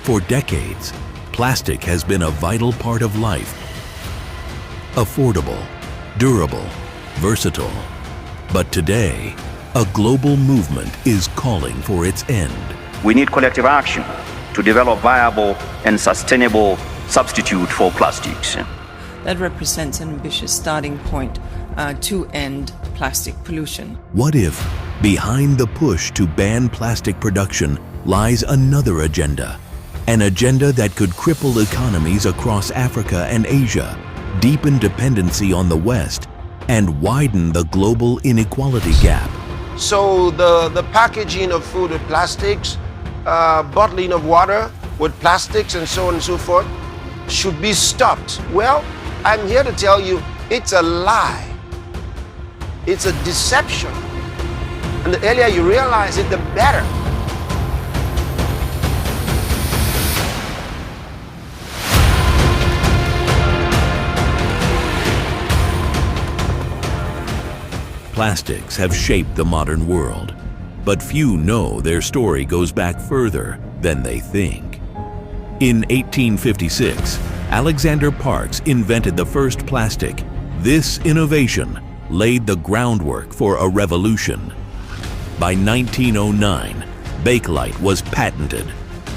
For decades, plastic has been a vital part of life. Affordable, durable, versatile. But today, a global movement is calling for its end. We need collective action to develop viable and sustainable substitute for plastics. That represents an ambitious starting point to end plastic pollution. What if, behind the push to ban plastic production, lies another agenda? An agenda that could cripple economies across Africa and Asia, deepen dependency on the West, and widen the global inequality gap. So the packaging of food with plastics, bottling of water with plastics, and so on and so forth, should be stopped. Well, I'm here to tell you, it's a lie. It's a deception. And the earlier you realize it, the better. Plastics have shaped the modern world, but few know their story goes back further than they think. In 1856, Alexander Parkes invented the first plastic. This innovation laid the groundwork for a revolution. By 1909, Bakelite was patented,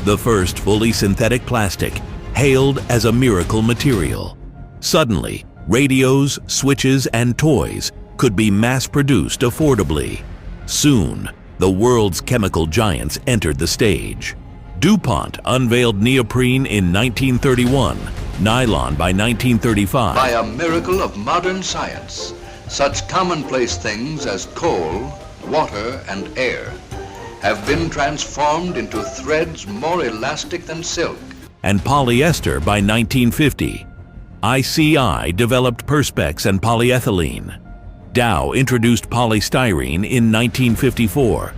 the first fully synthetic plastic, hailed as a miracle material. Suddenly, radios, switches, and toys could be mass-produced affordably. Soon, the world's chemical giants entered the stage. DuPont unveiled neoprene in 1931, nylon by 1935. By a miracle of modern science, such commonplace things as coal, water, and air have been transformed into threads more elastic than silk. And polyester by 1950. ICI developed Perspex and polyethylene. Dow introduced polystyrene in 1954.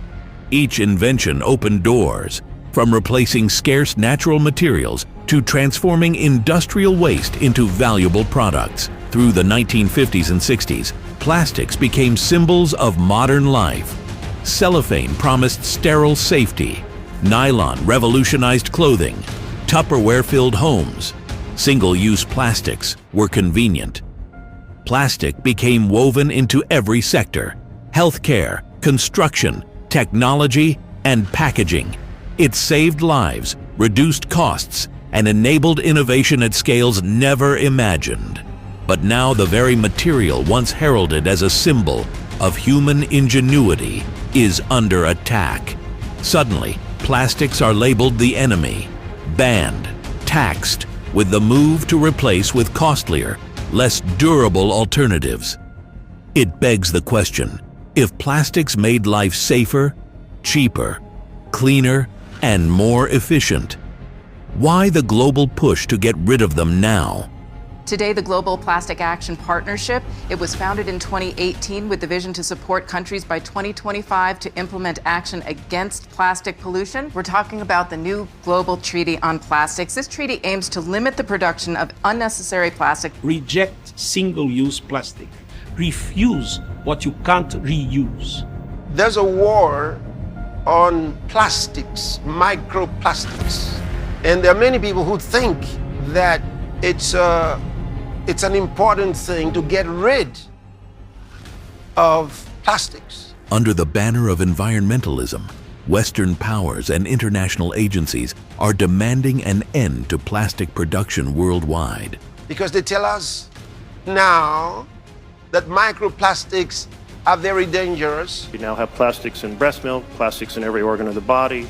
Each invention opened doors, from replacing scarce natural materials to transforming industrial waste into valuable products. Through the 1950s and 60s, plastics became symbols of modern life. Cellophane promised sterile safety. Nylon revolutionized clothing. Tupperware filled homes. Single-use plastics were convenient. Plastic became woven into every sector: healthcare, construction, technology, and packaging. It saved lives, reduced costs, and enabled innovation at scales never imagined. But now the very material once heralded as a symbol of human ingenuity is under attack. Suddenly, plastics are labeled the enemy, banned, taxed, with the move to replace with costlier, less durable alternatives. It begs the question, if plastics made life safer, cheaper, cleaner, and more efficient, why the global push to get rid of them now? Today, the Global Plastic Action Partnership, it was founded in 2018 with the vision to support countries by 2025 to implement action against plastic pollution. We're talking about the new Global Treaty on Plastics. This treaty aims to limit the production of unnecessary plastic. Reject single-use plastic. Refuse what you can't reuse. There's a war on plastics, microplastics. And there are many people who think that it's an important thing to get rid of plastics. Under the banner of environmentalism, Western powers and international agencies are demanding an end to plastic production worldwide. Because they tell us now that microplastics are very dangerous. We now have plastics in breast milk, plastics in every organ of the body,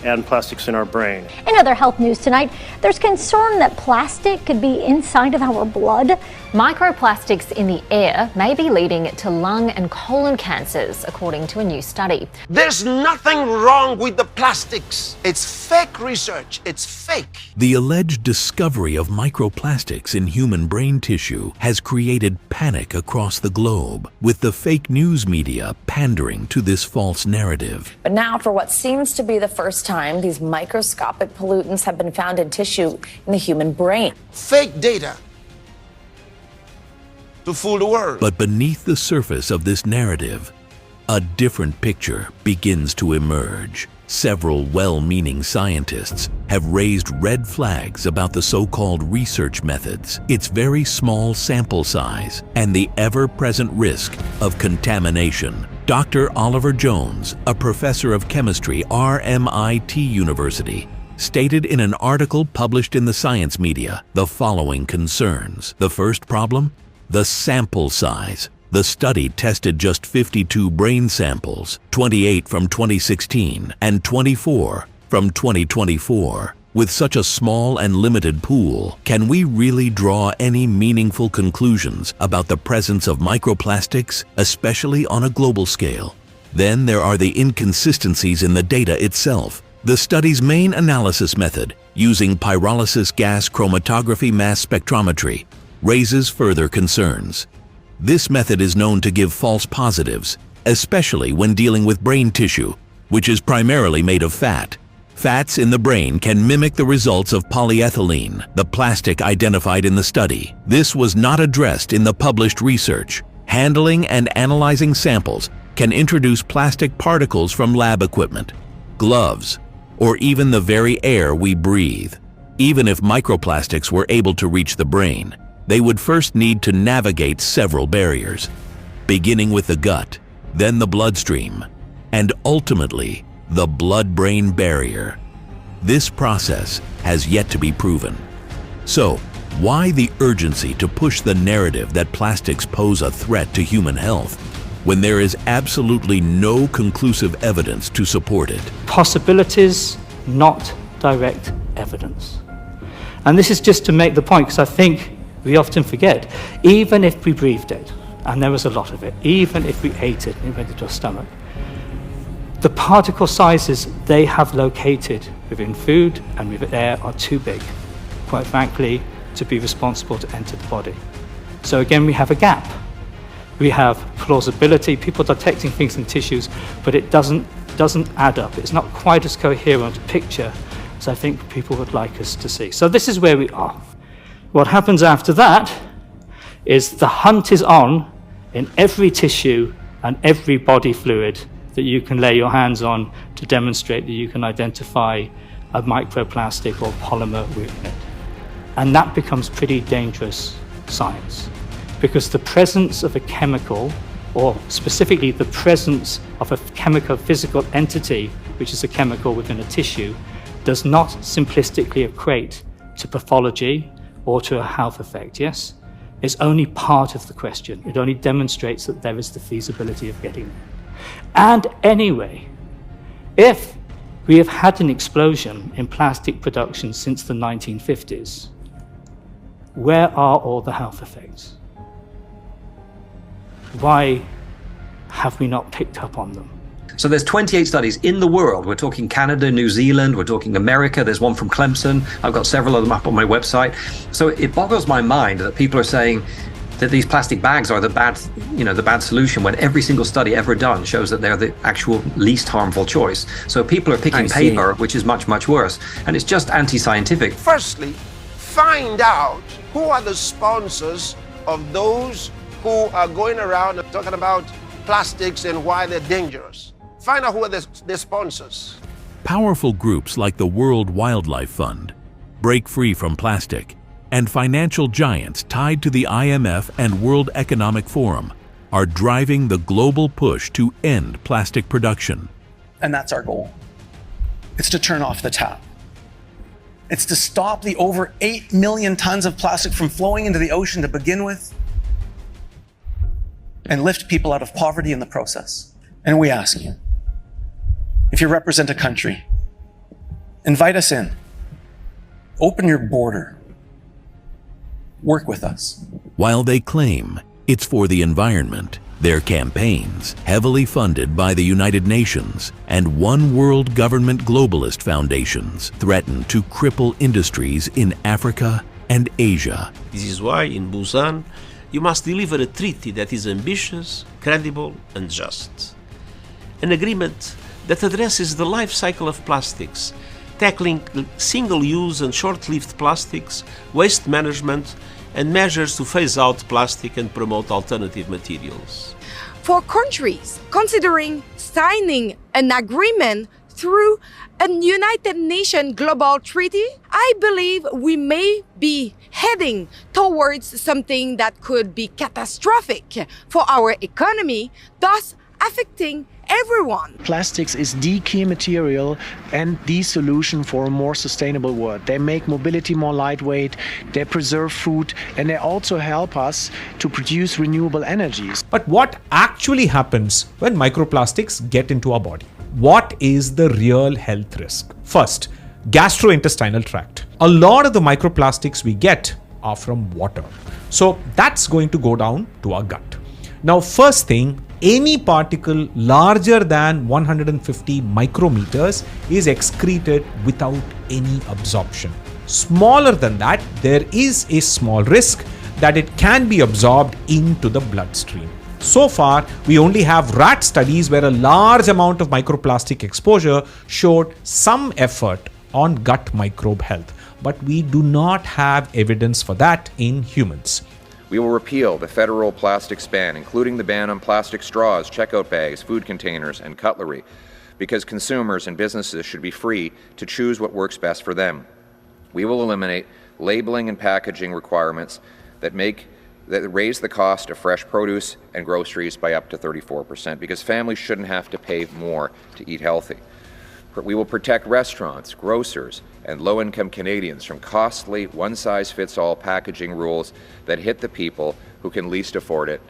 and plastics in our brain. In other health news tonight, there's concern that plastic could be inside of our blood. Microplastics in the air may be leading to lung and colon cancers, according to a new study. There's nothing wrong with the plastics. It's fake research. It's fake. The alleged discovery of microplastics in human brain tissue has created panic across the globe, with the fake news media pandering to this false narrative. But now, for what seems to be the first time, these microscopic pollutants have been found in tissue in the human brain. Fake data to fool the world. But beneath the surface of this narrative, a different picture begins to emerge. Several well-meaning scientists have raised red flags about the so-called research methods, its very small sample size, and the ever-present risk of contamination. Dr. Oliver Jones, a professor of chemistry, RMIT University, stated in an article published in the science media the following concerns. The first problem? The sample size. The study tested just 52 brain samples, 28 from 2016 and 24 from 2024. With such a small and limited pool, can we really draw any meaningful conclusions about the presence of microplastics, especially on a global scale? Then there are the inconsistencies in the data itself. The study's main analysis method, using pyrolysis gas chromatography mass spectrometry, raises further concerns. This method is known to give false positives, especially when dealing with brain tissue, which is primarily made of fat. Fats in the brain can mimic the results of polyethylene, the plastic identified in the study. This was not addressed in the published research. Handling and analyzing samples can introduce plastic particles from lab equipment, gloves, or even the very air we breathe. Even if microplastics were able to reach the brain, they would first need to navigate several barriers, beginning with the gut, then the bloodstream, and ultimately the blood-brain barrier. This process has yet to be proven. So, why the urgency to push the narrative that plastics pose a threat to human health when there is absolutely no conclusive evidence to support it? Possibilities, not direct evidence. And this is just to make the point, because I think we often forget, even if we breathed it, and there was a lot of it, even if we ate it and it went into our stomach, the particle sizes they have located within food and within air are too big, quite frankly, to be responsible to enter the body. So again, we have a gap. We have plausibility, people detecting things in tissues, but it doesn't add up. It's not quite as coherent a picture as I think people would like us to see. So this is where we are. What happens after that is the hunt is on in every tissue and every body fluid that you can lay your hands on to demonstrate that you can identify a microplastic or polymer within it. And that becomes pretty dangerous science, because the presence of a chemical, or specifically the presence of a chemical physical entity, which is a chemical within a tissue, does not simplistically equate to pathology or to a health effect, yes? It's only part of the question. It only demonstrates that there is the feasibility of getting there. And anyway, if we have had an explosion in plastic production since the 1950s, where are all the health effects? Why have we not picked up on them? So there's 28 studies in the world. We're talking Canada, New Zealand, we're talking America. There's one from Clemson. I've got several of them up on my website. So it boggles my mind that people are saying that these plastic bags are the bad solution, when every single study ever done shows that they're the actual least harmful choice. So people are picking paper, which is much, much worse. And it's just anti-scientific. Firstly, find out who are the sponsors of those who are going around and talking about plastics and why they're dangerous. Find out who are their sponsors. Powerful groups like the World Wildlife Fund, Break Free from Plastic, and financial giants tied to the IMF and World Economic Forum are driving the global push to end plastic production. And that's our goal. It's to turn off the tap. It's to stop the over 8 million tons of plastic from flowing into the ocean to begin with, and lift people out of poverty in the process. And we ask you, if you represent a country, invite us in, open your border, work with us. While they claim it's for the environment, their campaigns, heavily funded by the United Nations and One World Government globalist foundations, threaten to cripple industries in Africa and Asia. This is why in Busan, you must deliver a treaty that is ambitious, credible, and just. An agreement that addresses the life cycle of plastics, tackling single-use and short-lived plastics, waste management, and measures to phase out plastic and promote alternative materials. For countries considering signing an agreement through a United Nations global treaty, I believe we may be heading towards something that could be catastrophic for our economy, thus affecting everyone. Plastics is the key material and the solution for a more sustainable world. They make mobility more lightweight, they preserve food, and they also help us to produce renewable energies. But what actually happens when microplastics get into our body? What is the real health risk? First, gastrointestinal tract. A lot of the microplastics we get are from water. So that's going to go down to our gut. Now, first thing, any particle larger than 150 micrometers is excreted without any absorption. Smaller than that, there is a small risk that it can be absorbed into the bloodstream. So far, we only have rat studies where a large amount of microplastic exposure showed some effort on gut microbe health, but we do not have evidence for that in humans. We will repeal the federal plastics ban, including the ban on plastic straws, checkout bags, food containers, and cutlery, because consumers and businesses should be free to choose what works best for them. We will eliminate labeling and packaging requirements that raise the cost of fresh produce and groceries by up to 34%, because families shouldn't have to pay more to eat healthy. We will protect restaurants, grocers, and low-income Canadians from costly one-size-fits-all packaging rules that hit the people who can least afford it,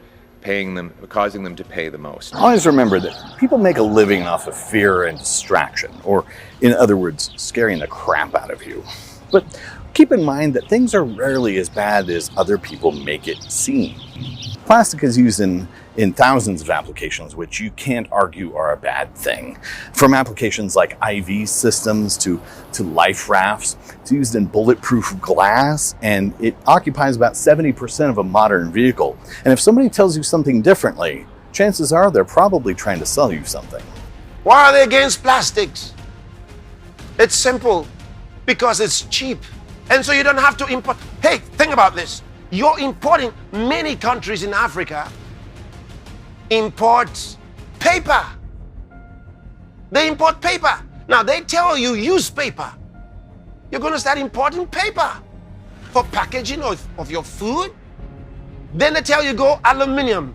causing them to pay the most. Always remember that people make a living off of fear and distraction, or in other words, scaring the crap out of you. But keep in mind that things are rarely as bad as other people make it seem. Plastic is used in thousands of applications, which you can't argue are a bad thing. From applications like IV systems to life rafts, it's used in bulletproof glass, and it occupies about 70% of a modern vehicle. And if somebody tells you something differently, chances are they're probably trying to sell you something. Why are they against plastics? It's simple, because it's cheap. And so you don't have to import. Hey, think about this. You're importing, many countries in Africa import paper. They import paper. Now they tell you use paper. You're going to start importing paper for packaging of your food. Then they tell you go aluminum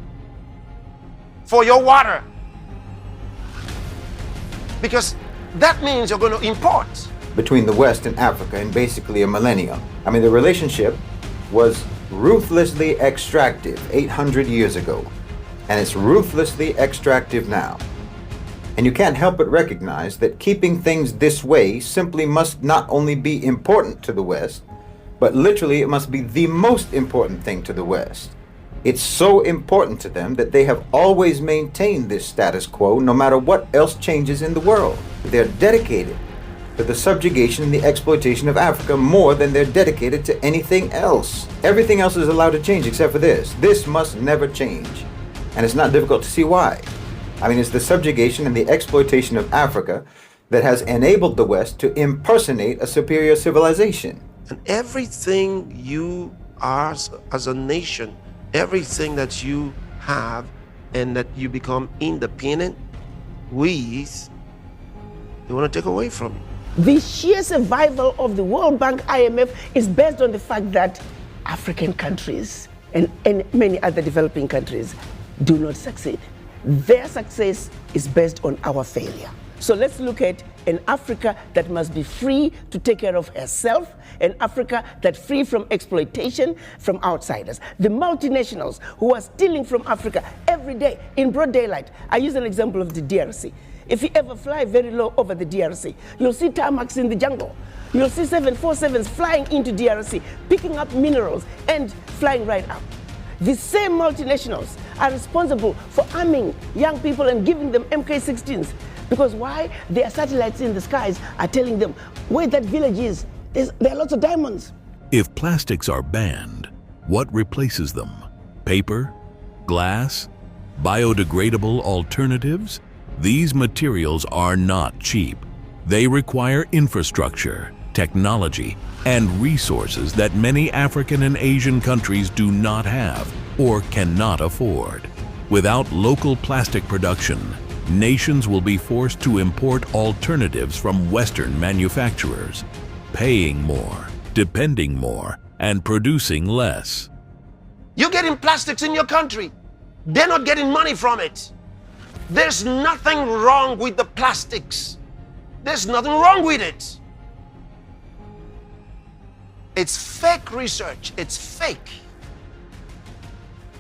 for your water. Because that means you're going to import. Between the West and Africa in basically a millennium. I mean, the relationship was ruthlessly extractive 800 years ago, and it's ruthlessly extractive now. And you can't help but recognize that keeping things this way simply must not only be important to the West, but literally it must be the most important thing to the West. It's so important to them that they have always maintained this status quo no matter what else changes in the world. They're dedicated to the subjugation and the exploitation of Africa more than they're dedicated to anything else. Everything else is allowed to change except for this. This must never change. And it's not difficult to see why. I mean, it's the subjugation and the exploitation of Africa that has enabled the West to impersonate a superior civilization. And everything you are as a nation, everything that you have and that you become independent with, they want to take away from you. The sheer survival of the World Bank, IMF, is based on the fact that African countries and many other developing countries do not succeed. Their success is based on our failure. So let's look at an Africa that must be free to take care of herself, an Africa that's free from exploitation from outsiders. The multinationals who are stealing from Africa every day in broad daylight. I use an example of the DRC. If you ever fly very low over the DRC, you'll see tarmacs in the jungle. You'll see 747s flying into DRC, picking up minerals and flying right up. The same multinationals are responsible for arming young people and giving them MK-16s. Because why? Their satellites in the skies are telling them where that village is. There are lots of diamonds. If plastics are banned, what replaces them? Paper? Glass? Biodegradable alternatives? These materials are not cheap. They require infrastructure, technology, and resources that many African and Asian countries do not have or cannot afford. Without local plastic production, nations will be forced to import alternatives from Western manufacturers, paying more, depending more, and producing less. You're getting plastics in your country. They're not getting money from it. There's nothing wrong with the plastics. There's nothing wrong with it. It's fake research. It's fake.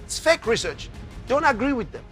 It's fake research. Don't agree with them.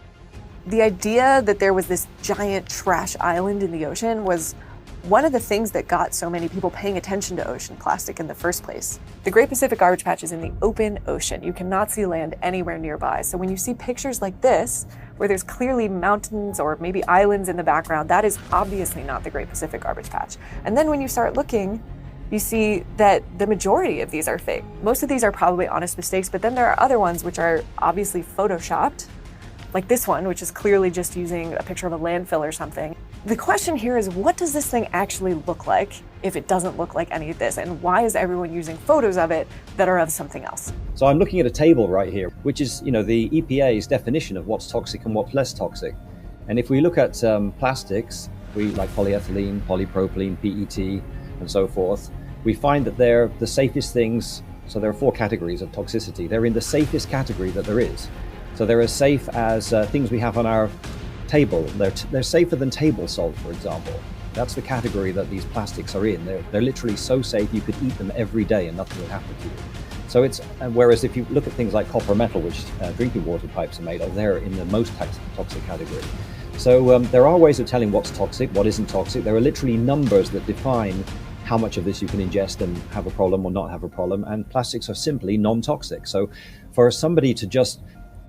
The idea that there was this giant trash island in the ocean was one of the things that got so many people paying attention to ocean plastic in the first place. The Great Pacific Garbage Patch is in the open ocean. You cannot see land anywhere nearby. So when you see pictures like this, where there's clearly mountains or maybe islands in the background, that is obviously not the Great Pacific Garbage Patch. And then when you start looking, you see that the majority of these are fake. Most of these are probably honest mistakes, but then there are other ones which are obviously photoshopped, like this one, which is clearly just using a picture of a landfill or something. The question here is, what does this thing actually look like if it doesn't look like any of this? And why is everyone using photos of it that are of something else? So I'm looking at a table right here, which is, the EPA's definition of what's toxic and what's less toxic. And if we look at plastics, like polyethylene, polypropylene, PET, and so forth, we find that they're the safest things. So there are 4 categories of toxicity. They're in the safest category that there is. So they're as safe as things we have on our table. They're safer than table salt, for example. That's the category that these plastics are in. They're literally so safe you could eat them every day and nothing would happen to you. So it's whereas if you look at things like copper metal, which drinking water pipes are made of, they're in the most toxic category. So there are ways of telling what's toxic, what isn't toxic. There are literally numbers that define how much of this you can ingest and have a problem or not have a problem. And plastics are simply non-toxic. So for somebody to just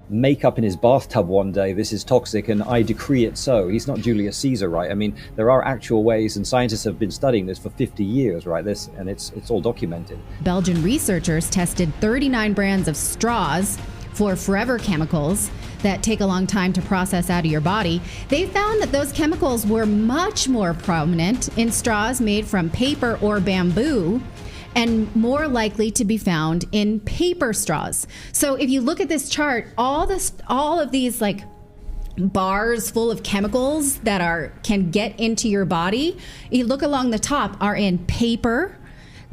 make up in his bathtub one day, this is toxic and I decree it so. He's not Julius Caesar, right? I mean, there are actual ways, and scientists have been studying this for 50 years, right? And it's all documented. Belgian researchers tested 39 brands of straws for forever chemicals that take a long time to process out of your body. They found that those chemicals were much more prominent in straws made from paper or bamboo, and more likely to be found in paper straws. So if you look at this chart, all of these like bars full of chemicals that can get into your body, you look along the top, are in paper,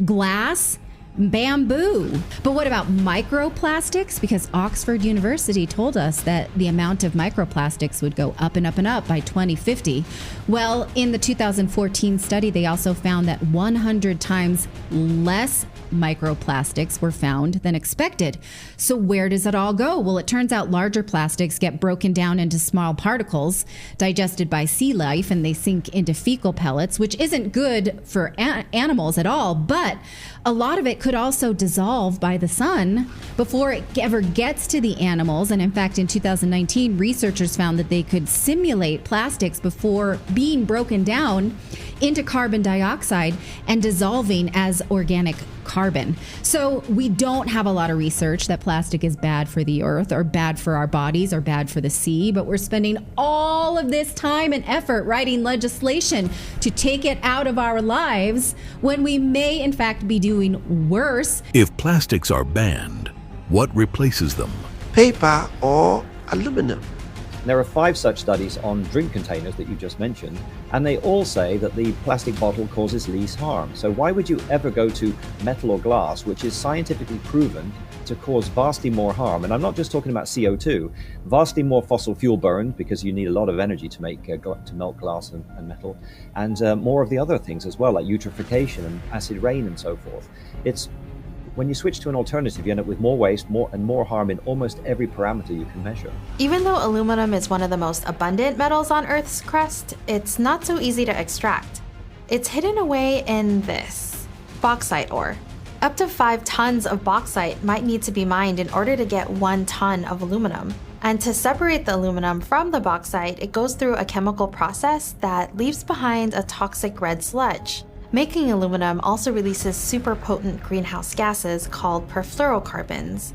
glass, bamboo. But what about microplastics? Because Oxford University told us that the amount of microplastics would go up and up and up by 2050. Well, in the 2014 study, they also found that 100 times less microplastics were found than expected. So where does it all go? Well, it turns out larger plastics get broken down into small particles, digested by sea life, and they sink into fecal pellets, which isn't good for animals at all, but a lot of it could also dissolve by the sun before it ever gets to the animals. And in fact, in 2019, researchers found that they could simulate plastics before being broken down into carbon dioxide and dissolving as organic carbon. So we don't have a lot of research that plastic is bad for the earth or bad for our bodies or bad for the sea, but we're spending all of this time and effort writing legislation to take it out of our lives when we may in fact be doing worse. If plastics are banned, what replaces them? Paper or aluminum. There are 5 such studies on drink containers that you just mentioned, and they all say that the plastic bottle causes least harm. So why would you ever go to metal or glass, which is scientifically proven to cause vastly more harm? And I'm not just talking about CO2, vastly more fossil fuel burned, because you need a lot of energy to make to melt glass and metal, and more of the other things as well, like eutrophication and acid rain and so forth. When you switch to an alternative, you end up with more waste, more harm in almost every parameter you can measure. Even though aluminum is one of the most abundant metals on Earth's crust, it's not so easy to extract. It's hidden away in this bauxite ore. Up to 5 tons of bauxite might need to be mined in order to get 1 ton of aluminum. And to separate the aluminum from the bauxite, it goes through a chemical process that leaves behind a toxic red sludge. Making aluminum also releases super potent greenhouse gases called perfluorocarbons.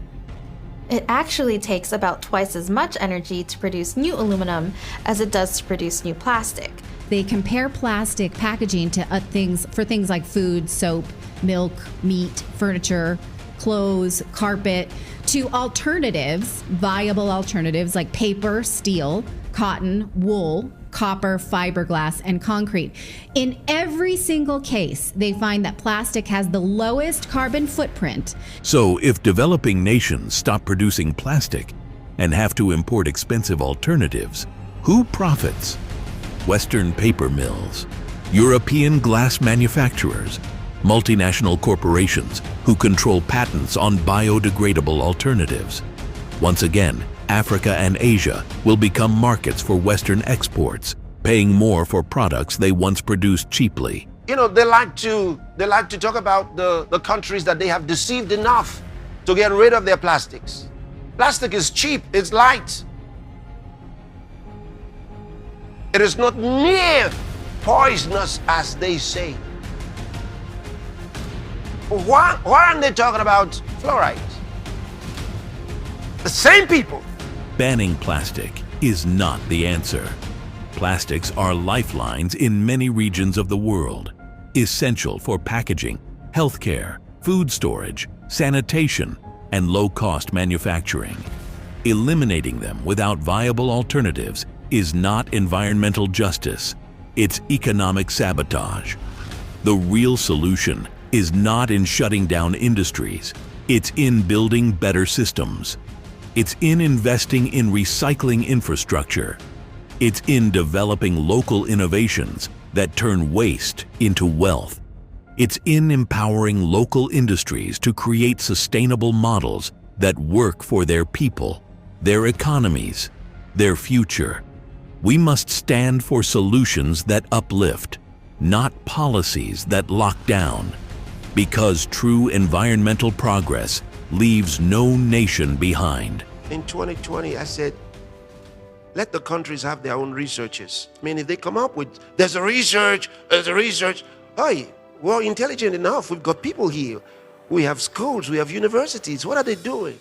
It actually takes about twice as much energy to produce new aluminum as it does to produce new plastic. They compare plastic packaging to things like food, soap, milk, meat, furniture, clothes, carpet, to alternatives, viable alternatives like paper, steel, cotton, wool, copper, fiberglass, and concrete. In every single case, they find that plastic has the lowest carbon footprint. So if developing nations stop producing plastic and have to import expensive alternatives, who profits? Western paper mills, European glass manufacturers, multinational corporations who control patents on biodegradable alternatives. Once again, Africa and Asia will become markets for Western exports, paying more for products they once produced cheaply. You know, they like to talk about the countries that they have deceived enough to get rid of their plastics. Plastic is cheap, it's light. It is not near poisonous as they say. Why aren't they talking about fluoride? The same people. Banning plastic is not the answer. Plastics are lifelines in many regions of the world, essential for packaging, healthcare, food storage, sanitation, and low-cost manufacturing. Eliminating them without viable alternatives is not environmental justice, it's economic sabotage. The real solution is not in shutting down industries, it's in building better systems. It's in investing in recycling infrastructure. It's in developing local innovations that turn waste into wealth. It's in empowering local industries to create sustainable models that work for their people, their economies, their future. We must stand for solutions that uplift, not policies that lock down, because true environmental progress leaves no nation behind. In 2020, I said, let the countries have their own researchers. I mean, if they come up with, there's a research, hey, we're intelligent enough. We've got people here. We have schools, we have universities. What are they doing?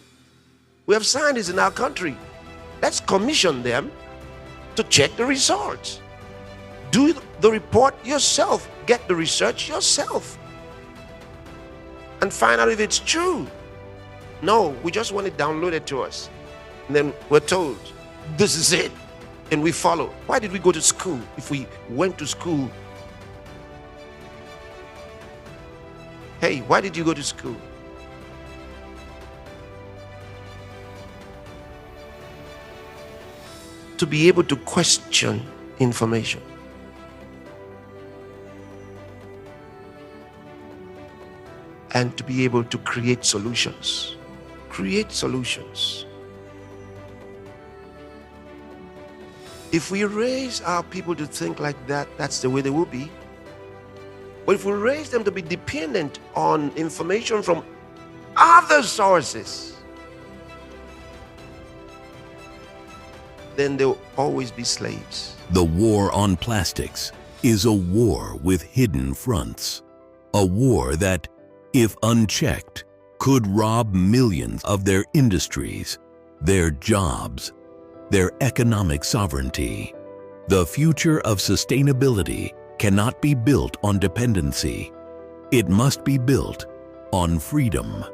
We have scientists in our country. Let's commission them to check the results. Do the report yourself. Get the research yourself. And find out if it's true. No, we just want it downloaded to us. And then we're told, this is it. And we follow. Why did we go to school if we went to school? Hey, why did you go to school? To be able to question information. And to be able to create solutions. Create solutions. If we raise our people to think like that, that's the way they will be. But if we raise them to be dependent on information from other sources, then they'll always be slaves. The war on plastics is a war with hidden fronts. A war that, if unchecked, could rob millions of their industries, their jobs, their economic sovereignty. The future of sustainability cannot be built on dependency. It must be built on freedom.